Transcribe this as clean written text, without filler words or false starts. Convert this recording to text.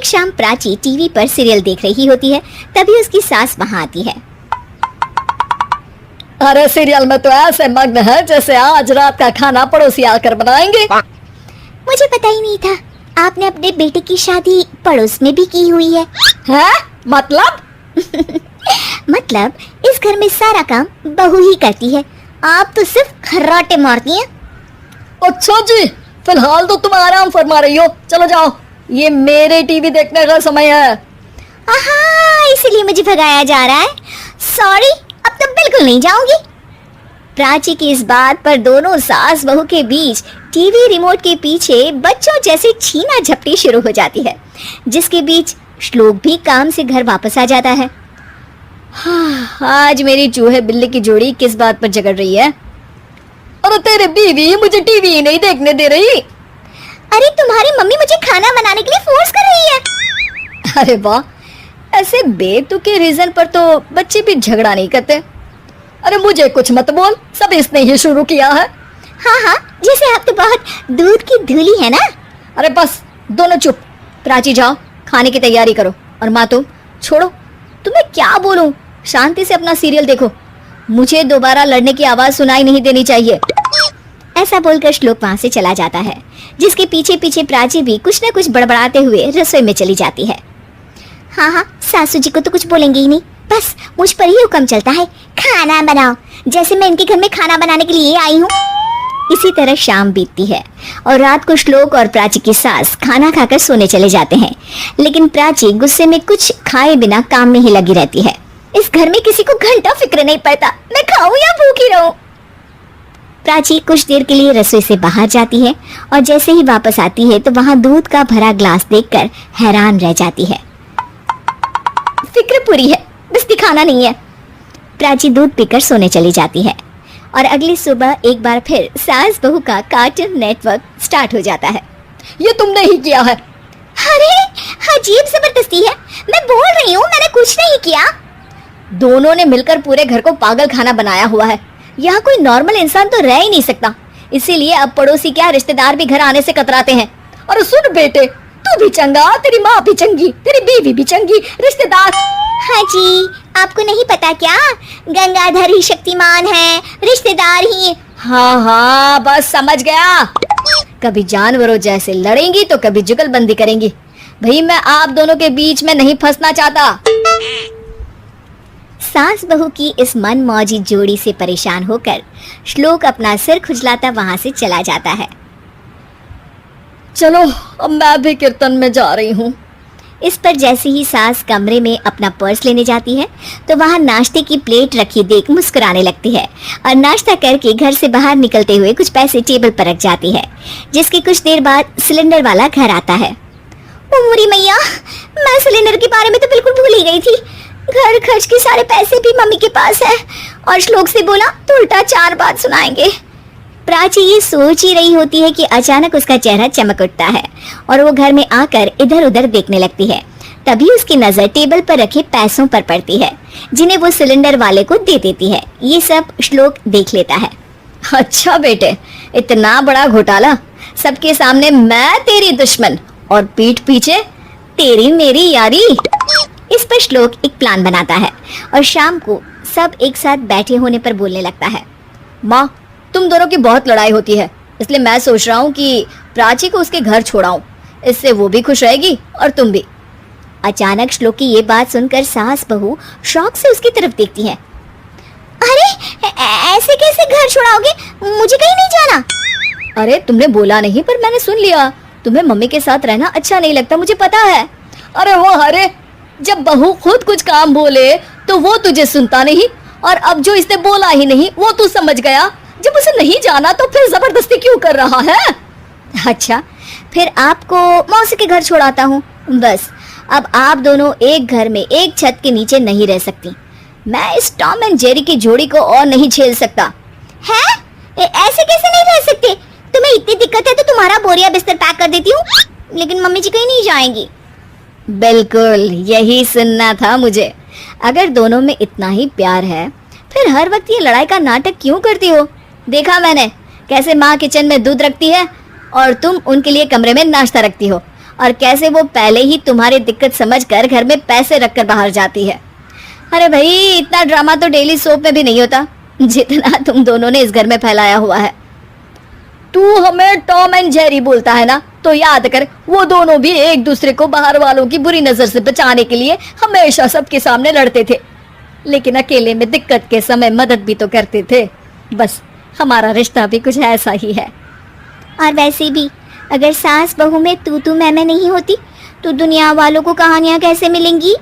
शाम प्राची टीवी पर सीरियल देख रही होती है, तभी उसकी सास वहाँ आती है। अरे सीरियल में तो ऐसे मग्न है जैसे आज रात का खाना पड़ोसी आकर बनाएंगे। मुझे पता ही नहीं था आपने अपने बेटे की शादी पड़ोस में भी की हुई है। हैं? मतलब? मतलब इस घर में सारा काम बहू ही करती है, आप तो सिर्फ खर्राटे मारती हैं। अच्छा जी, फिलहाल तो तुम आराम फरमा रही हो, चलो जाओ, ये मेरे टीवी देखने का समय है। आहा, इसीलिए मुझे भगाया जा रहा है। सॉरी, अब तो बिल्कुल नहीं जाऊंगी। प्राची की इस बात पर दोनों सास बहू के बीच टीवी रिमोट के पीछे बच्चों जैसी छीना झपटी शुरू हो जाती है, जिसके बीच श्लोक भी काम से घर वापस आ जाता है। हाँ, आज मेरी चूहे बिल्ली की जोड़ी किस बात पर झगड़ रही है? अरे तेरे बीवी मुझे टीवी ही नहीं देखने दे रही। अरे तुम्हारी मम्मी मुझे खाना बनाने के लिए फोर्स कर रही है। अरे वाह, ऐसे बेतुके रीजन पर तो बच्चे भी झगड़ा नहीं करते। अरे मुझे कुछ मत बोल, सब इसने ही शुरू किया है। हाँ हाँ, जैसे आप तो बहुत दूध की धूली है ना। अरे बस दोनों चुप। प्राची जाओ, खाने की तैयारी करो। और माँ तुम छोड़ो, तुम्हें क्या बोलूं, शांति से अपना सीरियल देखो, मुझे दोबारा लड़ने की आवाज सुनाई नहीं देनी चाहिए। ऐसा बोलकर श्लोक वहाँ से चला जाता है, जिसके पीछे पीछे प्राची भी कुछ न कुछ बड़बड़ाते हुए रसोई में चली जाती है। हाँ हाँ, सासू जी को तो कुछ बोलेंगे ही नहीं, बस मुझ पर ही हुक्म चलता है, खाना बनाओ, जैसे मैं इनके घर में खाना बनाने के लिए आई हूँ। इसी तरह शाम बीतती है और रात को श्लोक और प्राची की सास खाना खाकर सोने चले जाते हैं, लेकिन प्राची गुस्से में कुछ खाए बिना काम में ही लगी रहती है। इस घर में किसी को घंटा फिक्र नहीं पड़ता, मैं खाऊं या भूखी रहूं। प्राची कुछ देर के लिए रसोई से बाहर जाती है और जैसे ही वापस आती है तो वहाँ दूध का भरा ग्लास देखकर हैरान रह जाती है। फिक्र पूरी है, बस दिखाना नहीं है। प्राची दूध पीकर सोने चली जाती है और अगली सुबह एक बार फिर सास बहू का कार्टून नेटवर्क स्टार्ट हो जाता है। ये तुमने ही किया है। अरे अजीब जबरदस्ती है, मैं बोल रही हूँ मैंने कुछ नहीं किया। दोनों ने मिलकर पूरे घर को पागल खाना बनाया हुआ है। यहाँ कोई नॉर्मल इंसान तो रह ही नहीं सकता, इसीलिए अब पड़ोसी क्या रिश्तेदार भी घर आने से कतराते हैं। और सुन बेटे, तू भी चंगा, तेरी माँ भी चंगी, तेरी बीवी भी चंगी, रिश्तेदार। हाँ जी, आपको नहीं पता क्या, गंगाधर ही शक्तिमान है, रिश्तेदार ही। हाँ हाँ, बस समझ गया। कभी जानवरों जैसे लड़ेंगी तो कभी जुगलबंदी करेंगी। भाई मैं आप दोनों के बीच में नहीं फंसना चाहता। सास बहू की इस मन मौजी जोड़ी से परेशान होकर श्लोक अपना सिर खुजलाता वहाँ से चला जाता है। चलो अब मैं भी कीर्तन में जा रही हूँ। इस पर जैसे ही सास कमरे में अपना पर्स लेने जाती है तो वहाँ नाश्ते की प्लेट रखी देख मुस्कुराने लगती है और नाश्ता करके घर से बाहर निकलते हुए कुछ पैसे टेबल पर रख जाती है, जिसके कुछ देर बाद सिलेंडर वाला घर आता है। ओ मोरी मैया, मैं सिलेंडर के बारे में तो बिल्कुल भूल ही गई थी। घर खर्च के सारे पैसे भी मम्मी के पास है और श्लोक से बोला तो उल्टा 4 बात सुनाएंगे। प्राची ये सोच ही रही होती है कि अचानक उसका चेहरा चमक उठता है और वो घर में आकर इधर उधर देखने लगती है। तभी उसकी नजर टेबल पर रखे पैसों पर पड़ती है, जिन्हें वो सिलेंडर वाले को दे देती है। ये सब श्लोक देख लेता है। अच्छा बेटे, इतना बड़ा घोटाला, सबके सामने मैं तेरी दुश्मन और पीठ पीछे तेरी मेरी यारी। इस पर श्लोक एक प्लान बनाता है और शाम को सब एक साथ बैठे होने पर बोलने लगता है। माँ, तुम दोनों की बहुत लड़ाई होती है, इसलिए मैं सोच रहा हूँ कि प्राची को उसके घर छोड़ाऊं, इससे वो भी खुश रहेगी और तुम भी। अचानक श्लोक की ये बात सुनकर सास बहू शौक से उसकी तरफ देखती हैं। अरे ऐसे कैसे घर छोड़ाओगे, मुझे कहीं नहीं जाना। अरे तुमने बोला नहीं पर मैंने सुन लिया, तुम्हें मम्मी के साथ रहना अच्छा नहीं लगता, मुझे पता है। अरे वो अरे, जब बहू खुद कुछ काम बोले तो वो तुझे सुनता नहीं, और अब जो इसने बोला ही नहीं वो तू समझ गया। जब उसे नहीं जाना तो फिर जबरदस्ती क्यों कर रहा है? अच्छा, फिर आपको मौसी के घर छोड़ाता हूँ। बस अब आप दोनों एक घर में एक छत के नीचे नहीं रह सकती। मैं इस टॉम एंड जेरी की जोड़ी को और नहीं झेल सकता। है? ऐसे कैसे नहीं रह सकते? तुम्हें इतनी दिक्कत है तो तुम्हारा बोरिया बिस्तर पैक कर देती हूँ, लेकिन मम्मी जी कहीं नहीं जाएंगी। बिल्कुल यही सुनना था मुझे। अगर दोनों में इतना ही प्यार है फिर हर वक्त ये लड़ाई का नाटक क्यों करती हो? देखा मैंने कैसे माँ किचन में दूध रखती है और तुम उनके लिए कमरे में नाश्ता रखती हो, और कैसे वो पहले ही तुम्हारी दिक्कत समझकर घर में पैसे रखकर बाहर जाती है। अरे भाई, इतना ड्रामा तो डेली सोप में भी नहीं होता जितना तुम दोनों ने इस घर में फैलाया हुआ है। तू हमें टॉम एंड जेरी बोलता है ना, तो याद कर वो दोनों भी एक दूसरे को बाहर वालों की बुरी नजर से बचाने के लिए हमेशा सबके सामने लड़ते थे, लेकिन अकेले में दिक्कत के समय मदद भी तो करते थे। बस हमारा रिश्ता भी कुछ ऐसा ही है। और वैसे भी अगर सास बहू में तू मैं नहीं होती तो दुनिया वालों को कहानियां कैसे मिलेंगी?